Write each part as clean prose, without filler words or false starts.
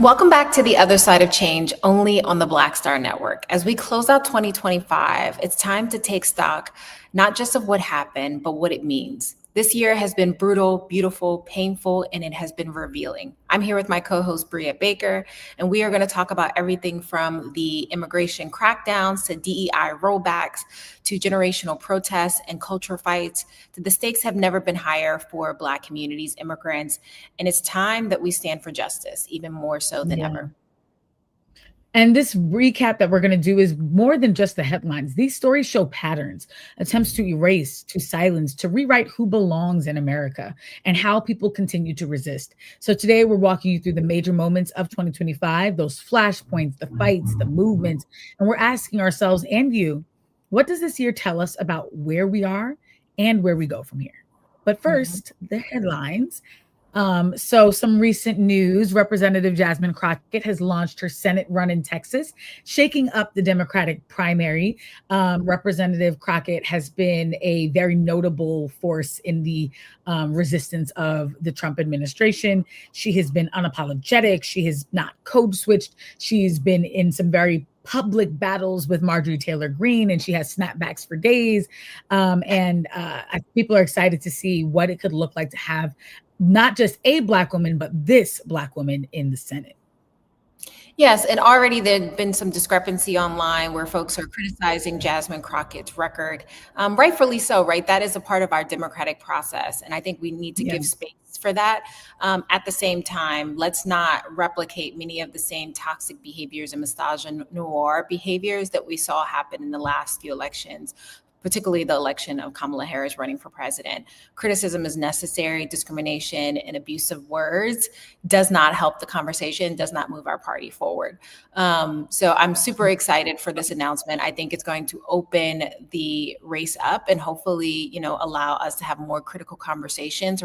Welcome back to The Other Side of Change, only on the Black Star Network. As we close out 2025, it's time to take stock, not just of what happened, but what it means. This year has been brutal, beautiful, painful, and it has been revealing. I'm here with my co-host, Brea Baker, and we are going to talk about everything from the immigration crackdowns to DEI rollbacks to generational protests and culture fights. The stakes have never been higher for Black communities, immigrants, and it's time that we stand for justice, even more so than ever. And this recap that we're going to do is more than just the headlines. These stories show patterns, attempts to erase, to silence, to rewrite who belongs in America and how people continue to resist. So today we're walking you through the major moments of 2025, those flashpoints, the fights, the movements, and we're asking ourselves and you, what does this year tell us about where we are and where we go from here? But first, the headlines. So some recent news, Representative Jasmine Crockett has launched her Senate run in Texas, shaking up the Democratic primary. Representative Crockett has been a very notable force in the resistance of the Trump administration. She has been unapologetic. She has not code switched. She's been in some very public battles with Marjorie Taylor Greene, and she has snapbacks for days. People are excited to see what it could look like to have not just a Black woman, but this Black woman in the Senate. Yes, and already there's been some discrepancy online where folks are criticizing Jasmine Crockett's record. Rightfully so, right? That is a part of our democratic process. And I think we need to give space for that. At the same time, let's not replicate many of the same toxic behaviors and misogynoir behaviors that we saw happen in the last few elections, particularly the election of Kamala Harris running for president. Criticism is necessary. Discrimination and abusive words does not help the conversation, does not move our party forward. So I'm super excited for this announcement. I think it's going to open the race up and hopefully, allow us to have more critical conversations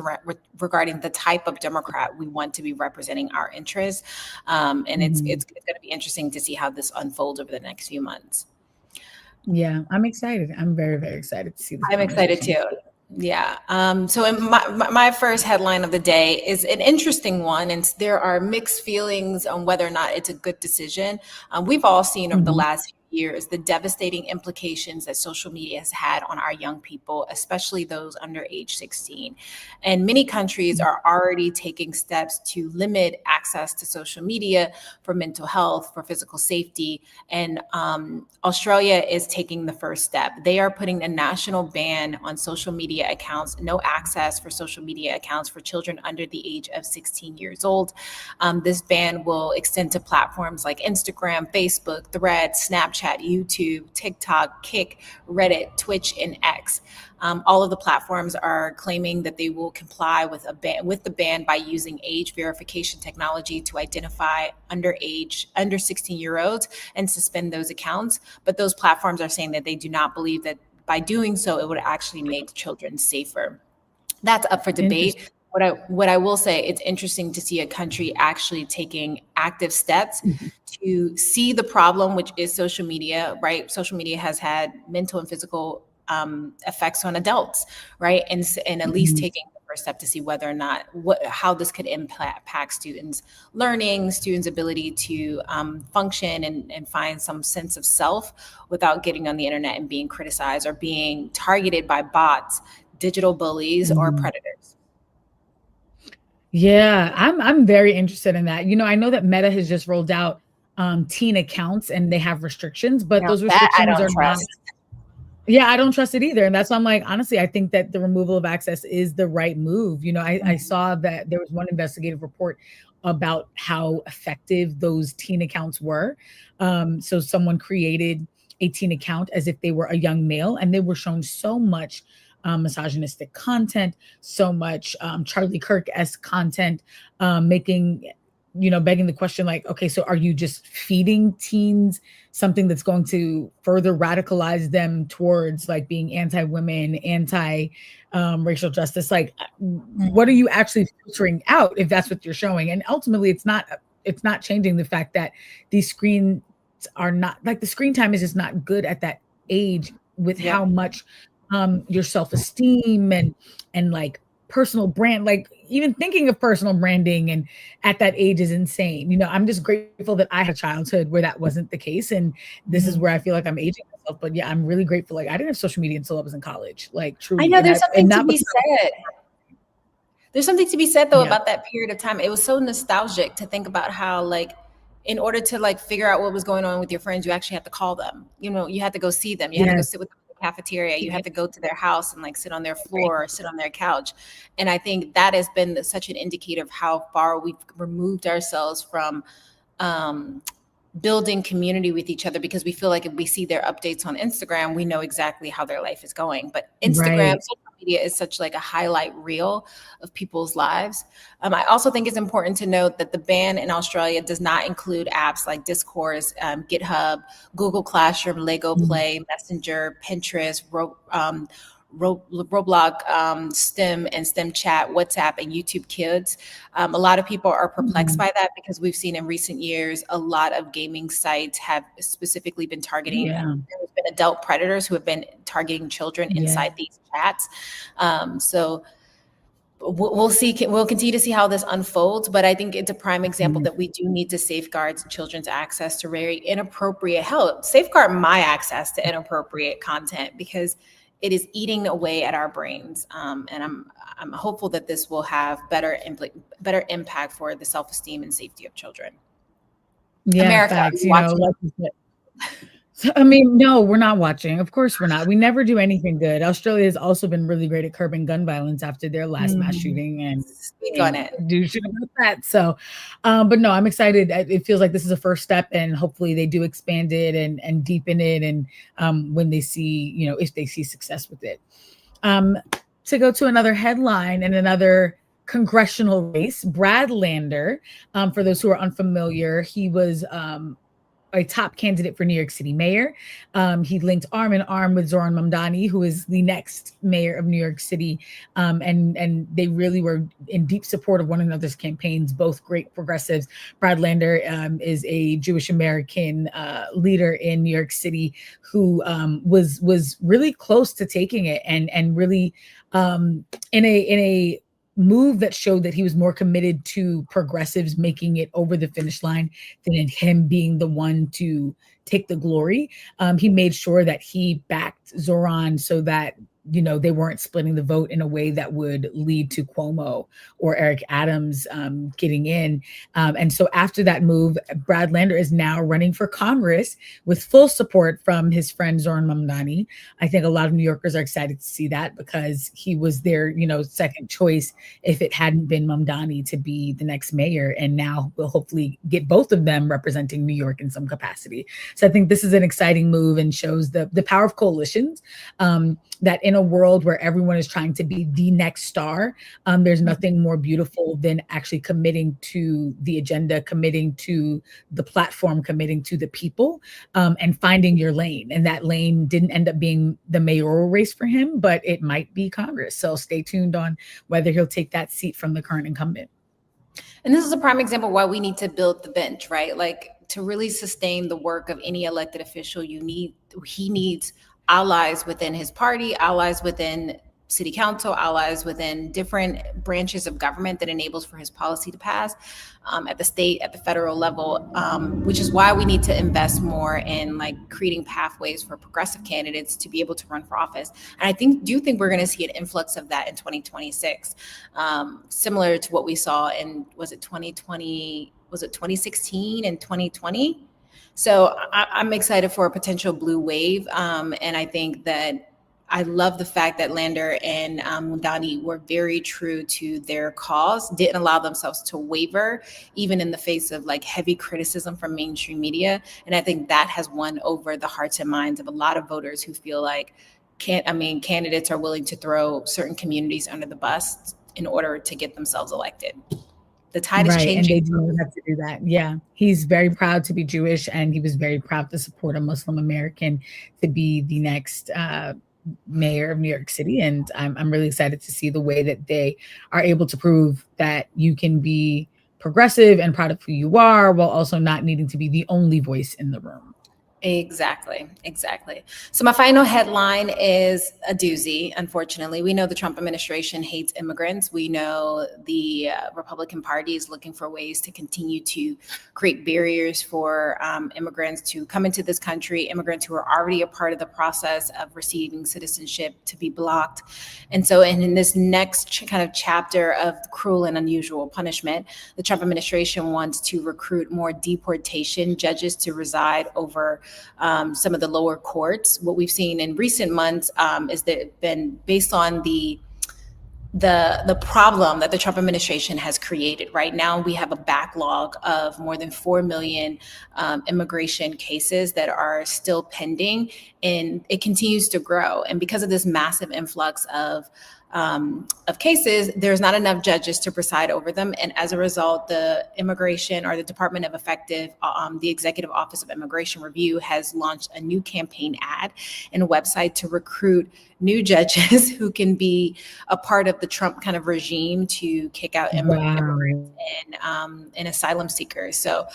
regarding the type of Democrat we want to be representing our interests. It's going to be interesting to see how this unfolds over the next few months. Yeah, I'm excited. I'm very, very excited to see this. I'm excited too. Yeah. So in my first headline of the day is an interesting one, and there are mixed feelings on whether or not it's a good decision. We've all seen over the last few years the devastating implications that social media has had on our young people, especially those under age 16. And many countries are already taking steps to limit access to social media for mental health, for physical safety. And Australia is taking the first step. They are putting a national ban on social media accounts, no access for social media accounts for children under the age of 16 years old. This ban will extend to platforms like Instagram, Facebook, Threads, Snapchat, YouTube, TikTok, Kick, Reddit, Twitch, and X. All of the platforms are claiming that they will comply with the ban by using age verification technology to identify under 16-year-olds and suspend those accounts. But those platforms are saying that they do not believe that by doing so, it would actually make children safer. That's up for debate. What I will say, it's interesting to see a country actually taking active steps to see the problem, which is social media, right? Social media has had mental and physical effects on adults, right? And at least taking the first step to see whether or not how this could impact students' learning, students' ability to function and find some sense of self without getting on the internet and being criticized or being targeted by bots, digital bullies, or predators. Yeah, I'm very interested in that. I know that Meta has just rolled out teen accounts and they have restrictions, but those restrictions are not. Yeah, I don't trust it either. And that's why I'm like, honestly, I think that the removal of access is the right move. I saw that there was one investigative report about how effective those teen accounts were. So someone created a teen account as if they were a young male, and they were shown so much misogynistic content, so much Charlie Kirk-esque content, begging the question like, okay, so are you just feeding teens something that's going to further radicalize them towards like being anti-women, anti-racial justice? Like, what are you actually filtering out if that's what you're showing? And ultimately, it's not changing the fact that these screens are not, like, the screen time is just not good at that age with how much your self-esteem and like personal brand, like even thinking of personal branding and at that age is insane. You know, I'm just grateful that I had a childhood where that wasn't the case. And this is where I feel like I'm aging myself. But yeah, I'm really grateful. Like I didn't have social media until I was in college, like truly. I know there's something to be said. There's something to be said though about that period of time. It was so nostalgic to think about how like in order to like figure out what was going on with your friends, you actually had to call them. You know, you had to go see them. You had to go sit with them in the cafeteria. You had to go to their house and like sit on their floor or sit on their couch. And I think that has been such an indicator of how far we've removed ourselves from building community with each other, because we feel like if we see their updates on Instagram, we know exactly how their life is going. But Instagram, social media is such like a highlight reel of people's lives. I also think it's important to note that the ban in Australia does not include apps like Discord, GitHub, Google Classroom, Lego Play, Messenger, Pinterest, Roblox, STEM and STEM chat, WhatsApp, and YouTube Kids. A lot of people are perplexed by that because we've seen in recent years a lot of gaming sites have specifically been targeting. There's been adult predators who have been targeting children inside these chats. So we'll see. We'll continue to see how this unfolds, but I think it's a prime example that we do need to safeguard children's access to very inappropriate help. Safeguard my access to inappropriate content because it is eating away at our brains, and I'm hopeful that this will have better impact for the self-esteem and safety of children. Yeah, America, facts, you know, I mean, no, we're not watching. Of course we're not. We never do anything good. Australia has also been really great at curbing gun violence after their last mass shooting and speak on it. Do shit about that. So, but no, I'm excited. It feels like this is a first step, and hopefully they do expand it and deepen it. And when they see, you know, if they see success with it. To go to another headline and another congressional race, Brad Lander, for those who are unfamiliar, he was a top candidate for New York City mayor. He linked arm in arm with Zoran Mamdani, who is the next mayor of New York City. And they really were in deep support of one another's campaigns, both great progressives. Brad Lander is a Jewish American leader in New York City who was really close to taking it and really in a move that showed that he was more committed to progressives making it over the finish line than in him being the one to take the glory. He made sure that he backed Zoran so that, you know, they weren't splitting the vote in a way that would lead to Cuomo or Eric Adams getting in. And so after that move, Brad Lander is now running for Congress with full support from his friend Zoran Mamdani. I think a lot of New Yorkers are excited to see that because he was their, you know, second choice if it hadn't been Mamdani to be the next mayor. And now we'll hopefully get both of them representing New York in some capacity. So I think this is an exciting move and shows the power of coalitions, that in a world where everyone is trying to be the next star, there's nothing more beautiful than actually committing to the agenda, committing to the platform, committing to the people, and finding your lane. And that lane didn't end up being the mayoral race for him, but it might be Congress. So stay tuned on whether he'll take that seat from the current incumbent. And this is a prime example why we need to build the bench, right? Like to really sustain the work of any elected official, he needs allies within his party, allies within city council, allies within different branches of government that enables for his policy to pass at the state, at the federal level, which is why we need to invest more in like creating pathways for progressive candidates to be able to run for office. And I do think we're going to see an influx of that in 2026, similar to what we saw in, was it 2016 and 2020? So I'm excited for a potential blue wave. And I think that I love the fact that Lander and Mamdani were very true to their cause, didn't allow themselves to waver, even in the face of like heavy criticism from mainstream media. And I think that has won over the hearts and minds of a lot of voters who feel like candidates are willing to throw certain communities under the bus in order to get themselves elected. The tide is changing. And they do have to do that. Yeah. He's very proud to be Jewish, and he was very proud to support a Muslim American to be the next mayor of New York City. And I'm really excited to see the way that they are able to prove that you can be progressive and proud of who you are while also not needing to be the only voice in the room. Exactly. So my final headline is a doozy. Unfortunately, we know the Trump administration hates immigrants. We know the Republican Party is looking for ways to continue to create barriers for immigrants to come into this country, immigrants who are already a part of the process of receiving citizenship to be blocked. And so in this next kind of chapter of cruel and unusual punishment, the Trump administration wants to recruit more deportation judges to reside over some of the lower courts. What we've seen in recent months is that been based on the problem that the Trump administration has created. Right now, we have a backlog of more than 4 million immigration cases that are still pending, and it continues to grow. And because of this massive influx of cases, there's not enough judges to preside over them. And as a result, the immigration or the Department of the Executive Office of Immigration Review has launched a new campaign ad and a website to recruit new judges who can be a part of the Trump kind of regime to kick out immigrants and asylum seekers. So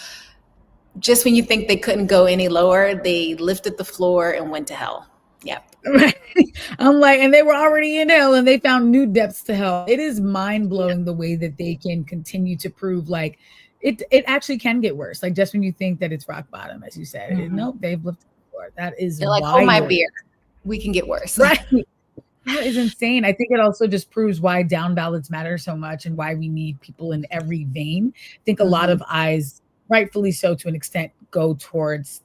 just when you think they couldn't go any lower, they lifted the floor and went to hell. Yep. Right. I'm like, and they were already in hell and they found new depths to hell. It is mind blowing the way that they can continue to prove like it actually can get worse. Like just when you think that it's rock bottom, as you said, nope, they've lifted the floor. That is They're like, hold my beer. We can get worse. Right. That is insane. I think it also just proves why down ballots matter so much and why we need people in every vein. I think a lot of eyes, rightfully so to an extent, go towards,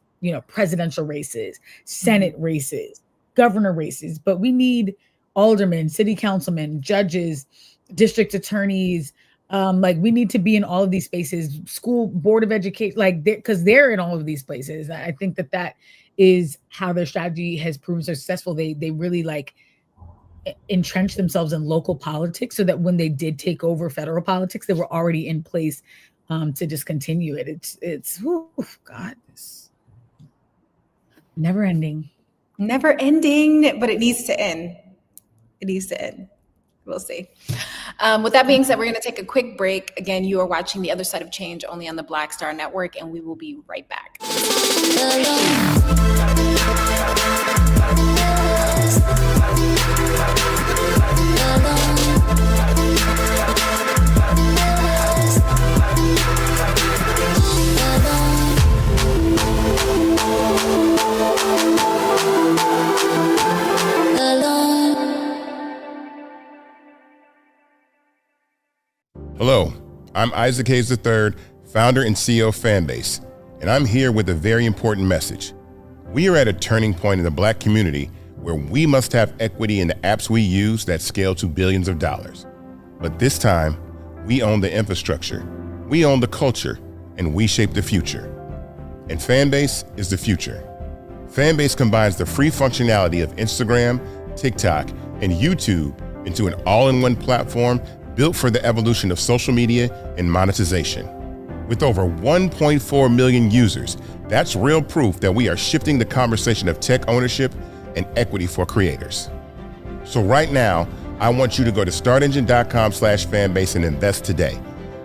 presidential races, Senate races, governor races, but we need aldermen, city councilmen, judges, district attorneys. We need to be in all of these spaces, school board of education, because they're in all of these places. I think that is how their strategy has proven so successful. They really entrench themselves in local politics so that when they did take over federal politics, they were already in place to just continue it. It's God, it's never ending, but it needs to end. We'll see. With that being said, we're going to take a quick break. Again, you are watching The Other Side of Change only on the Black Star Network, and we will be right back. Hello, I'm Isaac Hayes III, founder and CEO of Fanbase, and I'm here with a very important message. We are at a turning point in the Black community where we must have equity in the apps we use that scale to billions of dollars. But this time, we own the infrastructure, we own the culture, and we shape the future. And Fanbase is the future. Fanbase combines the free functionality of Instagram, TikTok, and YouTube into an all-in-one platform built for the evolution of social media and monetization. With over 1.4 million users, that's real proof that we are shifting the conversation of tech ownership and equity for creators. So right now, I want you to go to startengine.com/fanbase and invest today.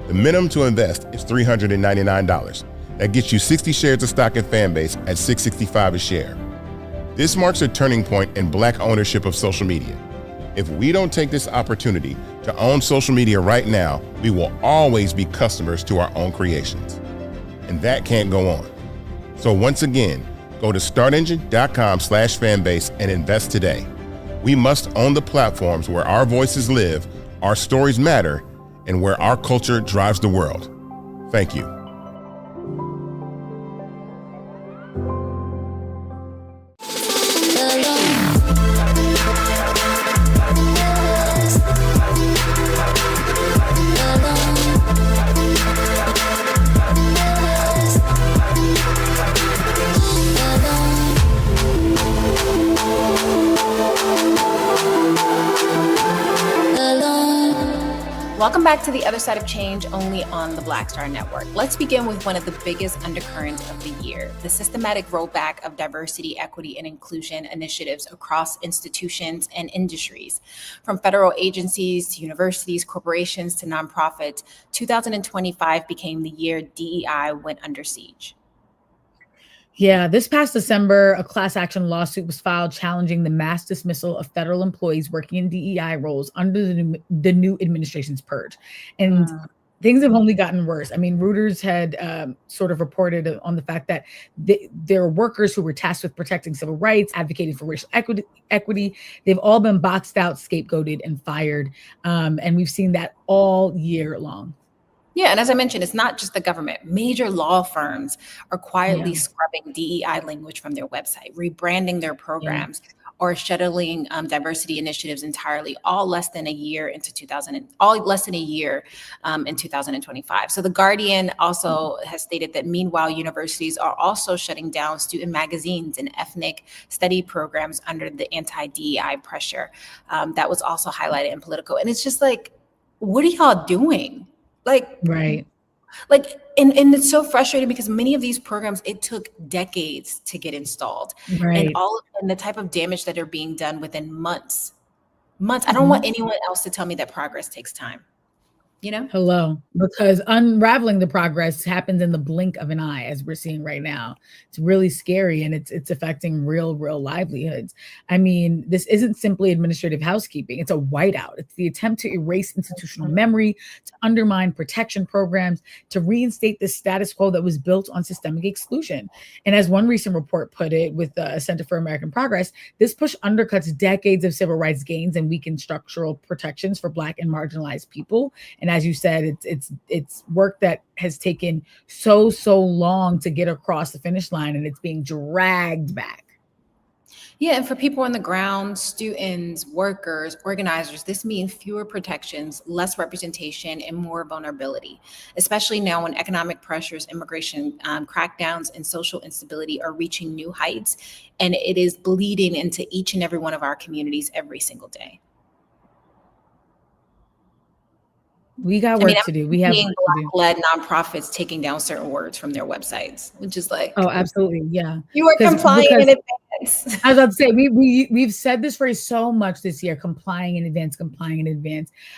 The minimum to invest is $399. That gets you 60 shares of stock in Fanbase at $665 a share. This marks a turning point in Black ownership of social media. If we don't take this opportunity to own social media right now, we will always be customers to our own creations. And that can't go on. So once again, go to startengine.com/fanbase and invest today. We must own the platforms where our voices live, our stories matter, and where our culture drives the world. Thank you. Welcome back to The Other Side of Change, only on the Black Star Network. Let's begin with one of the biggest undercurrents of the year, the systematic rollback of diversity, equity, and inclusion initiatives across institutions and industries. From federal agencies to universities, corporations to nonprofits, 2025 became the year DEI went under siege. Yeah, this past December, a class action lawsuit was filed challenging the mass dismissal of federal employees working in DEI roles under the new administration's purge. And things have only gotten worse. I mean, Reuters had sort of reported on the fact that there are workers who were tasked with protecting civil rights, advocating for racial equity. They've all been boxed out, scapegoated, and fired. And we've seen that all year long. Yeah, and as I mentioned, it's not just the government. Major law firms are quietly scrubbing DEI language from their website, rebranding their programs, or shuttling diversity initiatives entirely, all less than a year into 2025. So the Guardian also has stated that meanwhile, universities are also shutting down student magazines and ethnic study programs under the anti-DEI pressure. That was also highlighted in Politico. And it's just like, what are y'all doing? And it's so frustrating because many of these programs, it took decades to get installed, and the type of damage that are being done within months. I don't want anyone else to tell me that progress takes time. Hello, because unraveling the progress happens in the blink of an eye, as we're seeing right now. It's really scary, and it's affecting real livelihoods. I mean, this isn't simply administrative housekeeping. It's a whiteout. It's the attempt to erase institutional memory, to undermine protection programs, to reinstate the status quo that was built on systemic exclusion. And as one recent report put it with the Center for American Progress, this push undercuts decades of civil rights gains and weakens structural protections for Black and marginalized people. And as you said, it's work that has taken so long to get across the finish line, and it's being dragged back. Yeah, and for people on the ground, students, workers, organizers, this means fewer protections, less representation, and more vulnerability, especially now when economic pressures, immigration crackdowns, and social instability are reaching new heights, and it is bleeding into each and every one of our communities every single day. We got work to do. We have Black-led nonprofits taking down certain words from their websites, which is like, oh, absolutely, yeah. You are complying in advance. I was about to say, we've said this phrase so much this year: complying in advance.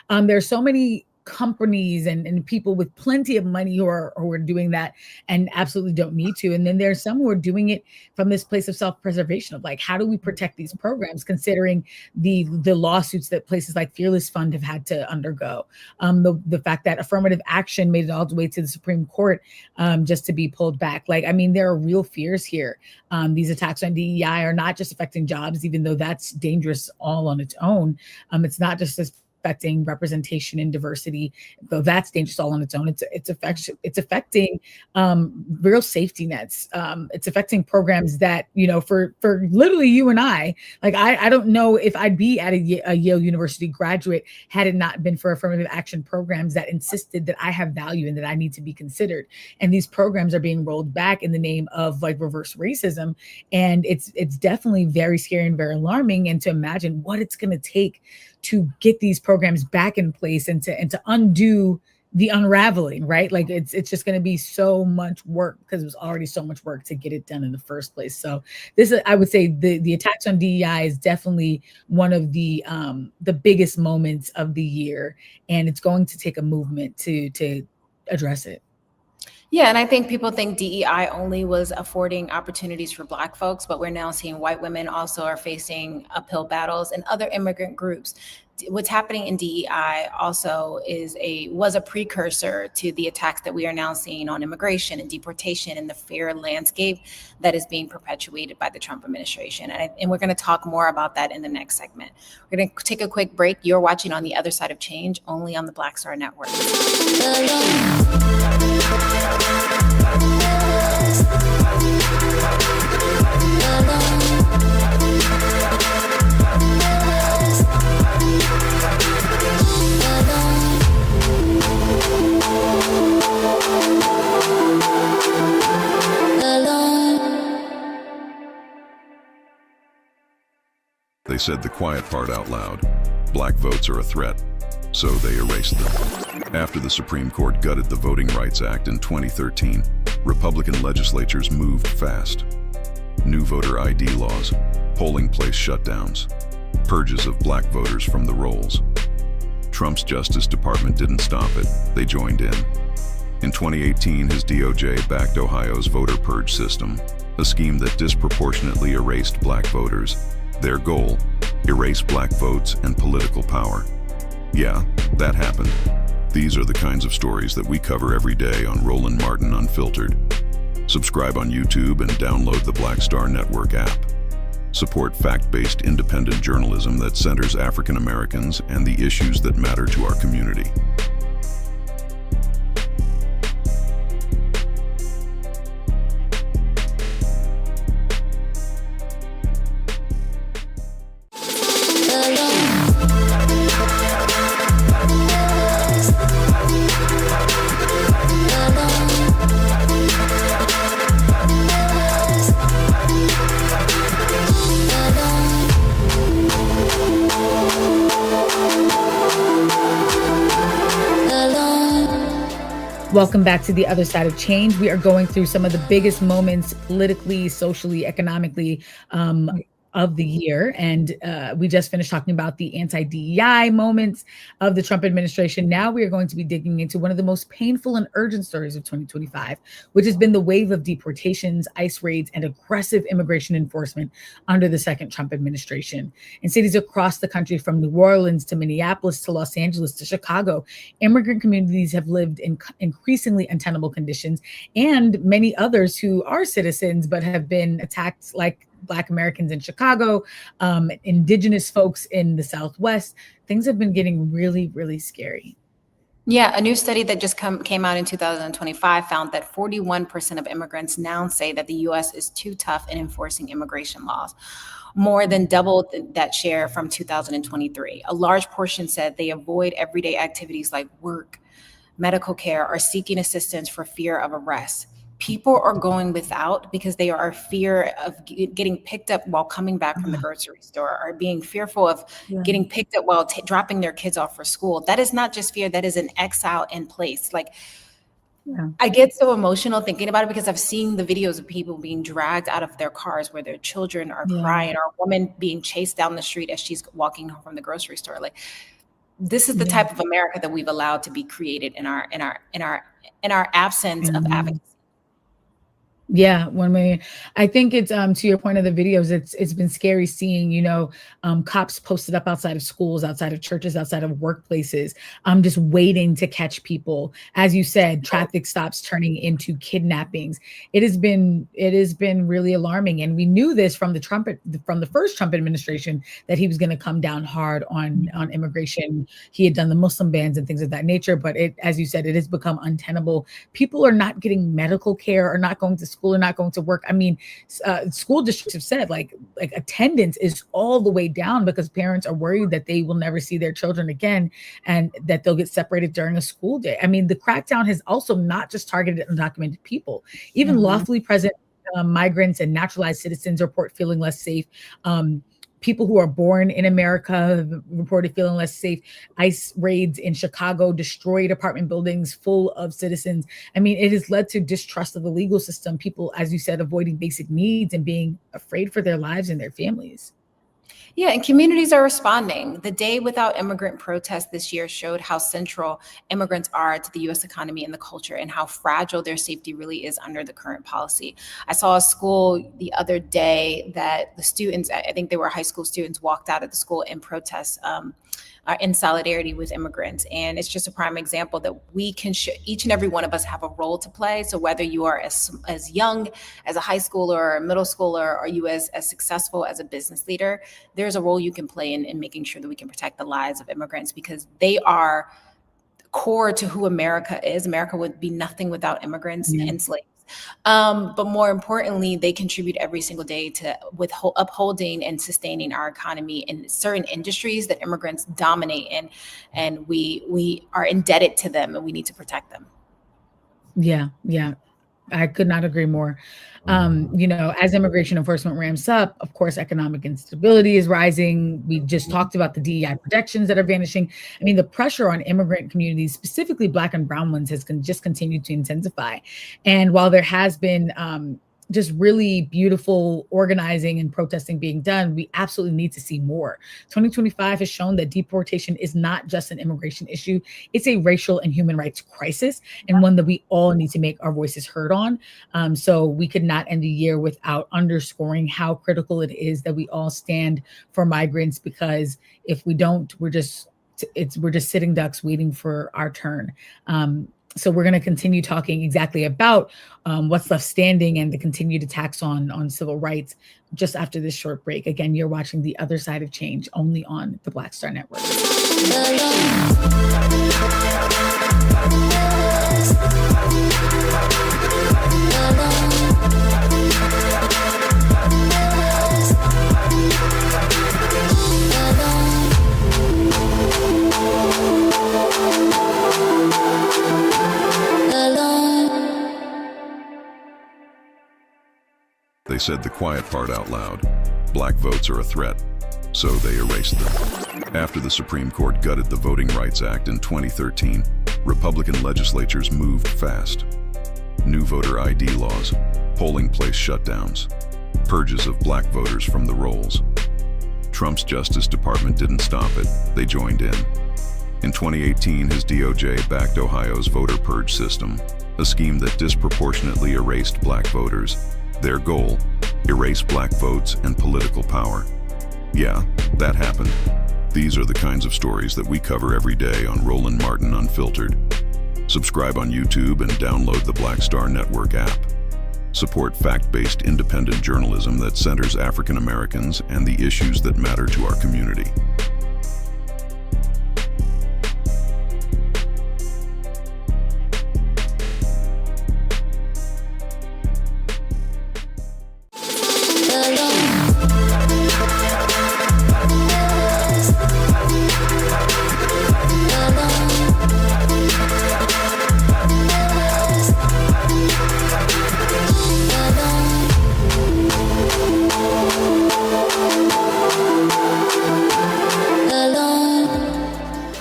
There's so many companies and people with plenty of money who are doing that and absolutely don't need to. And then there's some who are doing it from this place of self-preservation of like, how do we protect these programs, considering the lawsuits that places like Fearless Fund have had to undergo, the fact that affirmative action made it all the way to the Supreme Court just to be pulled back. Like, I mean, there are real fears here. These attacks on DEI are not just affecting jobs, even though that's dangerous all on its own. It's not just affecting representation and diversity, though that's dangerous all on its own. It's affecting real safety nets. It's affecting programs that, for literally you and I don't know if I'd be at a Yale University graduate had it not been for affirmative action programs that insisted that I have value and that I need to be considered. And these programs are being rolled back in the name of like reverse racism. And it's definitely very scary and very alarming. And to imagine what it's going to take to get these programs back in place and to undo the unraveling, right? Like it's just going to be so much work because it was already so much work to get it done in the first place. So this is, I would say, the attacks on DEI is definitely one of the biggest moments of the year, and it's going to take a movement to address it. Yeah, and I think people think DEI only was affording opportunities for Black folks, but we're now seeing white women also are facing uphill battles and other immigrant groups. What's happening in DEI also was a precursor to the attacks that we are now seeing on immigration and deportation and the fair landscape that is being perpetuated by the Trump administration. And we're going to talk more about that in the next segment. We're going to take a quick break. You're watching On the Other Side of Change, only on the Black Star Network. They said the quiet part out loud. Black votes are a threat, so they erased them. After the Supreme Court gutted the Voting Rights Act in 2013, Republican legislatures moved fast. New voter ID laws, polling place shutdowns, purges of Black voters from the rolls. Trump's Justice Department didn't stop it, they joined in. In 2018, his DOJ backed Ohio's voter purge system, a scheme that disproportionately erased black voters. Their goal, erase black votes and political power. Yeah, that happened. These are the kinds of stories that we cover every day on Roland Martin Unfiltered. Subscribe on YouTube and download the Black Star Network app. Support fact-based independent journalism that centers African Americans and the issues that matter to our community. Welcome back to The Other Side of Change. We are going through some of the biggest moments politically, socially, economically of the year. And we just finished talking about the anti-DEI moments of the Trump administration. Now we are going to be digging into one of the most painful and urgent stories of 2025, which has been the wave of deportations, ICE raids, and aggressive immigration enforcement under the second Trump administration. In cities across the country, from New Orleans to Minneapolis to Los Angeles to Chicago, immigrant communities have lived in increasingly untenable conditions, and many others who are citizens but have been attacked, like Black Americans in Chicago, indigenous folks in the Southwest. Things have been getting really, really scary. Yeah, a new study that just came out in 2025 found that 41% of immigrants now say that the U.S. is too tough in enforcing immigration laws, more than double that share from 2023. A large portion said they avoid everyday activities like work, medical care, or seeking assistance for fear of arrest. People are going without because they are fear of getting picked up while coming back from the grocery store, or being fearful of getting picked up while dropping their kids off for school. That is not just fear, that is an exile in place. Like, I get so emotional thinking about it because I've seen the videos of people being dragged out of their cars where their children are crying, or a woman being chased down the street as she's walking home from the grocery store. Like, this is the type of America that we've allowed to be created in our absence of advocacy. Yeah, 1 million. I think it's to your point of the videos, it's been scary seeing, cops posted up outside of schools, outside of churches, outside of workplaces, just waiting to catch people. As you said, traffic stops turning into kidnappings. It has been really alarming. And we knew this from the first Trump administration, that he was going to come down hard on immigration. He had done the Muslim bans and things of that nature, but as you said, it has become untenable. People are not getting medical care, or not going to school, or not going to work. I mean, school districts have said like attendance is all the way down because parents are worried that they will never see their children again, and that they'll get separated during a school day. I mean, the crackdown has also not just targeted undocumented people, even lawfully present migrants and naturalized citizens report feeling less safe. People who are born in America reported feeling less safe. ICE raids in Chicago destroyed apartment buildings full of citizens. I mean, it has led to distrust of the legal system. People, as you said, avoiding basic needs and being afraid for their lives and their families. Yeah, and communities are responding. The Day Without Immigrant protest this year showed how central immigrants are to the U.S. economy and the culture, and how fragile their safety really is under the current policy. I saw a school the other day that the students, I think they were high school students, walked out of the school in protest in solidarity with immigrants. And it's just a prime example that we can, each and every one of us have a role to play. So whether you are as young as a high schooler or a middle schooler, or you as successful as a business leader, there's a role you can play in making sure that we can protect the lives of immigrants, because they are core to who America is. America would be nothing without immigrants and slaves. But more importantly, they contribute every single day to upholding and sustaining our economy in certain industries that immigrants dominate in, and we are indebted to them, and we need to protect them. Yeah, I could not agree more. As immigration enforcement ramps up, of course, economic instability is rising. We just talked about the DEI protections that are vanishing. I mean, the pressure on immigrant communities, specifically Black and brown ones, has just continued to intensify. And while there has been just really beautiful organizing and protesting being done. We absolutely need to see more. 2025 has shown that deportation is not just an immigration issue. It's a racial and human rights crisis, and one that we all need to make our voices heard on. So we could not end the year without underscoring how critical it is that we all stand for migrants, because if we don't, we're just sitting ducks waiting for our turn. So we're going to continue talking exactly about what's left standing and the continued attacks on civil rights just after this short break. Again, you're watching The Other Side of Change only on the Black Star Network. They said the quiet part out loud. Black votes are a threat, so they erased them. After the Supreme Court gutted the Voting Rights Act in 2013, Republican legislatures moved fast. New voter ID laws, polling place shutdowns, purges of black voters from the rolls. Trump's Justice Department didn't stop it, they joined in. In 2018, his DOJ backed Ohio's voter purge system, a scheme that disproportionately erased black voters. Their goal, erase black votes and political power. Yeah, that happened. These are the kinds of stories that we cover every day on Roland Martin Unfiltered. Subscribe on YouTube and download the Black Star Network app. Support fact-based independent journalism that centers African Americans and the issues that matter to our community.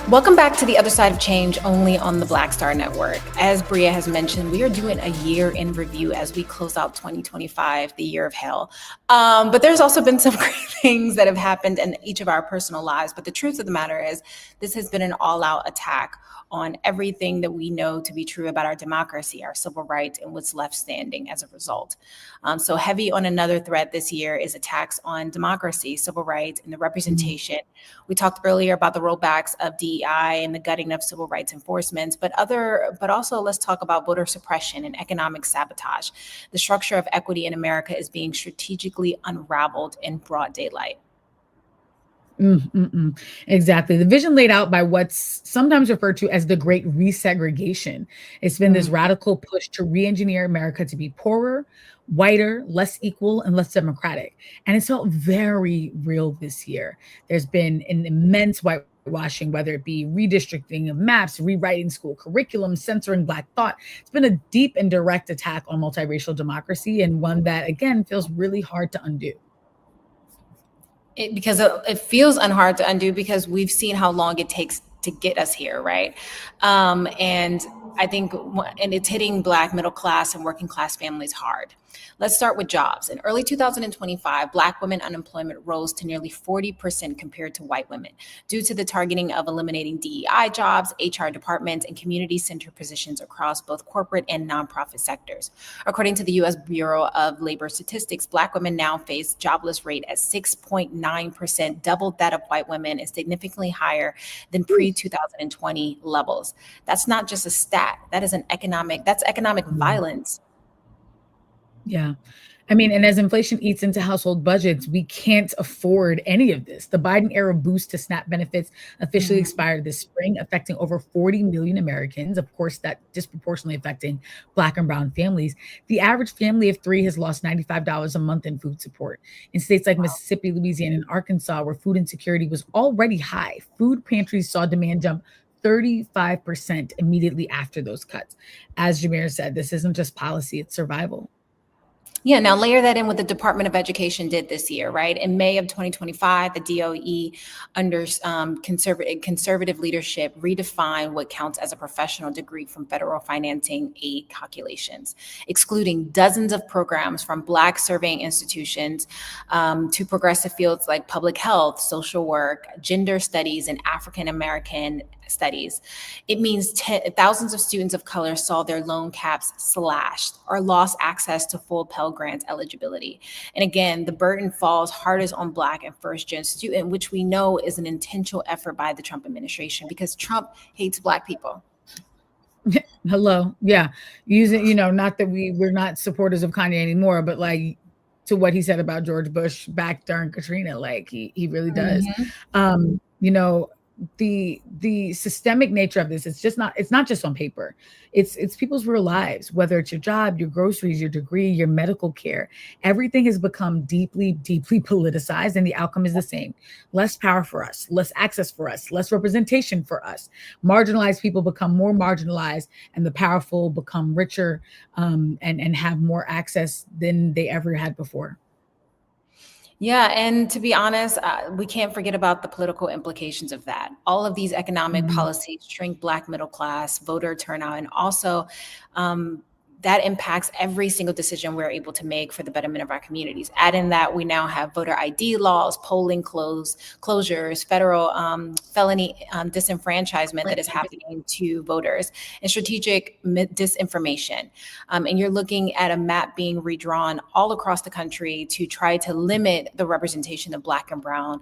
Welcome back to The Other Side of Change, only on the Black Star Network. As Brea has mentioned, we are doing a year in review as we close out 2025, the year of hell. But there's also been some great things that have happened in each of our personal lives. But the truth of the matter is, this has been an all-out attack on everything that we know to be true about our democracy, our civil rights, and what's left standing as a result. So heavy on another thread this year is attacks on democracy, civil rights, and the representation. We talked earlier about the rollbacks of DEI and the gutting of civil rights enforcement, but also let's talk about voter suppression and economic sabotage. The structure of equity in America is being strategically unraveled in broad daylight. Exactly. The vision laid out by what's sometimes referred to as the Great Resegregation. It's been this radical push to re-engineer America to be poorer, whiter, less equal, and less democratic. And it's felt very real this year. There's been an immense whitewashing, whether it be redistricting of maps, rewriting school curriculum, censoring Black thought. It's been a deep and direct attack on multiracial democracy, and one that, again, feels really hard to undo. Because it feels unhard to undo because we've seen how long it takes to get us here, right? And I think, and it's hitting Black middle class and working class families hard. Let's start with jobs. In early 2025, Black women unemployment rose to nearly 40% compared to white women due to the targeting of eliminating DEI jobs, HR departments, and community center positions across both corporate and nonprofit sectors. According to the U.S. Bureau of Labor Statistics, Black women now face jobless rate at 6.9%, double that of white women, and significantly higher than pre-2020 levels. That's not just a stat. That is economic violence. Yeah. I mean, and as inflation eats into household budgets, we can't afford any of this. The Biden era boost to SNAP benefits officially expired this spring, affecting over 40 million Americans. Of course, that disproportionately affecting Black and brown families. The average family of three has lost $95 a month in food support. In states like Mississippi, Louisiana, and Arkansas, where food insecurity was already high, food pantries saw demand jump 35% immediately after those cuts. As Jamira said, this isn't just policy, it's survival. Yeah, now layer that in what the Department of Education did this year, right? In May of 2025, the DOE, under conservative leadership, redefined what counts as a professional degree from federal financing aid calculations, excluding dozens of programs from Black surveying institutions to progressive fields like public health, social work, gender studies, and African American studies. It means thousands of students of color saw their loan caps slashed or lost access to full Pell Grant eligibility. And again, the burden falls hardest on Black and first-gen students, which we know is an intentional effort by the Trump administration because Trump hates Black people. Hello. Yeah. Using, not that we're not supporters of Kanye anymore, but like to what he said about George Bush back during Katrina, like he really does. The systemic nature of this, it's not just on paper. It's people's real lives, whether it's your job, your groceries, your degree, your medical care. Everything has become deeply, deeply politicized, and the outcome is the same. Less power for us, less access for us, less representation for us. Marginalized people become more marginalized, and the powerful become richer and have more access than they ever had before. Yeah, and to be honest, we can't forget about the political implications of that. All of these economic policies shrink Black middle class, voter turnout, and also that impacts every single decision we're able to make for the betterment of our communities. Add in that we now have voter ID laws, polling closures, federal felony disenfranchisement that is happening to voters, and strategic disinformation. And you're looking at a map being redrawn all across the country to try to limit the representation of Black and Brown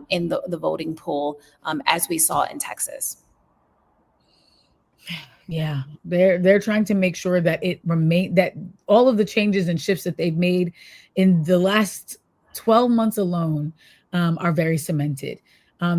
in the voting pool, as we saw in Texas. Yeah, they're trying to make sure that that all of the changes and shifts that they've made in the last 12 months alone are very cemented.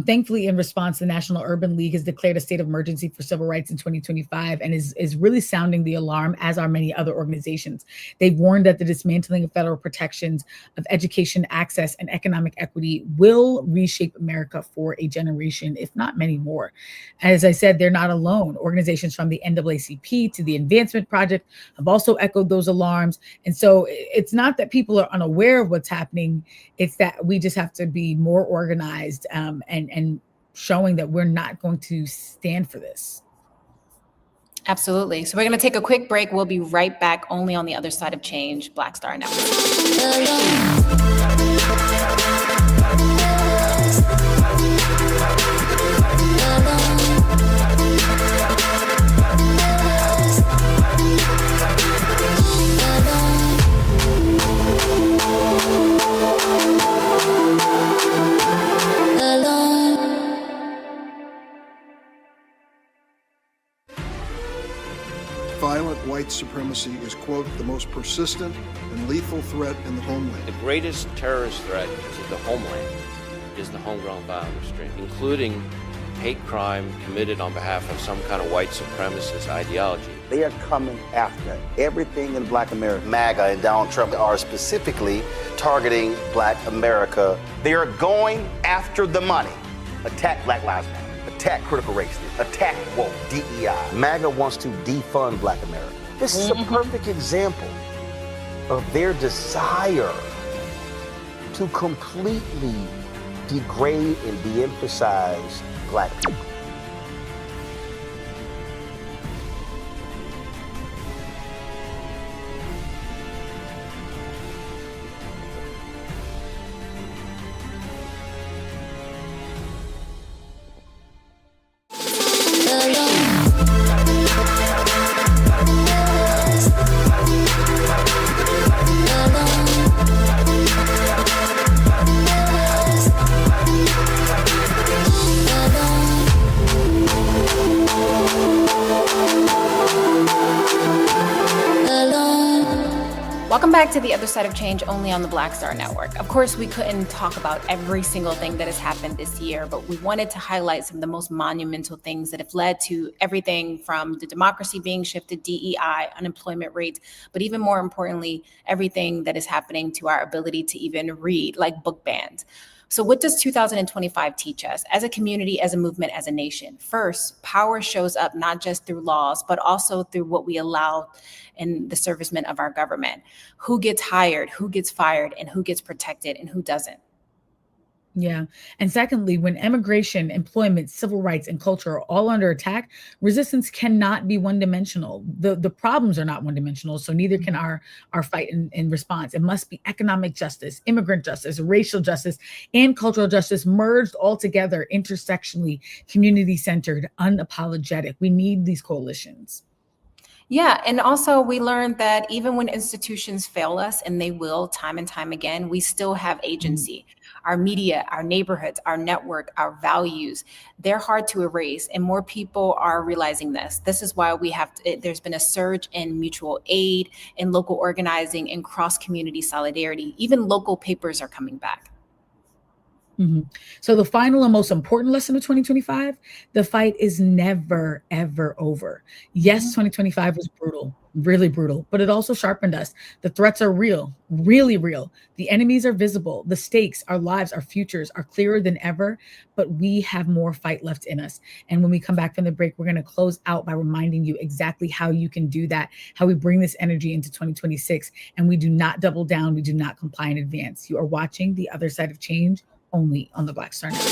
Thankfully, in response, the National Urban League has declared a state of emergency for civil rights in 2025 and is really sounding the alarm, as are many other organizations. They've warned that the dismantling of federal protections of education access and economic equity will reshape America for a generation, if not many more. As I said, they're not alone. Organizations from the NAACP to the Advancement Project have also echoed those alarms. And so it's not that people are unaware of what's happening. It's that we just have to be more organized and showing that we're not going to stand for this. Absolutely. So we're going to take a quick break. We'll be right back only on the other side of change, Black Star Network. Violent white supremacy is, quote, the most persistent and lethal threat in the homeland. The greatest terrorist threat to the homeland is the homegrown violence stream, including hate crime committed on behalf of some kind of white supremacist ideology. They are coming after everything in Black America. MAGA and Donald Trump are specifically targeting Black America. They are going after the money. Attack Black Lives Matter. Attack critical race theory, attack woke, DEI. MAGA wants to defund Black America. This is a perfect example of their desire to completely degrade and de-emphasize Black people. Welcome back to the other side of change, only on the Black Star Network. Of course, we couldn't talk about every single thing that has happened this year, but we wanted to highlight some of the most monumental things that have led to everything from the democracy being shifted, DEI, unemployment rates, but even more importantly, everything that is happening to our ability to even read, like book bans. So what does 2025 teach us as a community, as a movement, as a nation? First, power shows up not just through laws, but also through what we allow in the servicemen of our government. Who gets hired, who gets fired, and who gets protected and who doesn't. Yeah. And secondly, when immigration, employment, civil rights, and culture are all under attack, resistance cannot be one-dimensional. The problems are not one-dimensional, so neither can our fight in response. It must be economic justice, immigrant justice, racial justice, and cultural justice merged all together, intersectionally, community-centered, unapologetic. We need these coalitions. Yeah, and also we learned that even when institutions fail us, and they will time and time again, we still have agency. Our media, our neighborhoods, our network, our values, they're hard to erase, and more people are realizing this. This is why there's been a surge in mutual aid, in local organizing, in cross-community solidarity. Even local papers are coming back. So the final and most important lesson of 2025, the fight is never, ever over. Yes, 2025 was brutal, really brutal, but it also sharpened us. The threats are real, really real. The enemies are visible. The stakes, our lives, our futures are clearer than ever, but we have more fight left in us. And when we come back from the break, we're going to close out by reminding you exactly how you can do that, how we bring this energy into 2026, and we do not double down. We do not comply in advance. You are watching The Other Side of Change, only on the Black Star Network.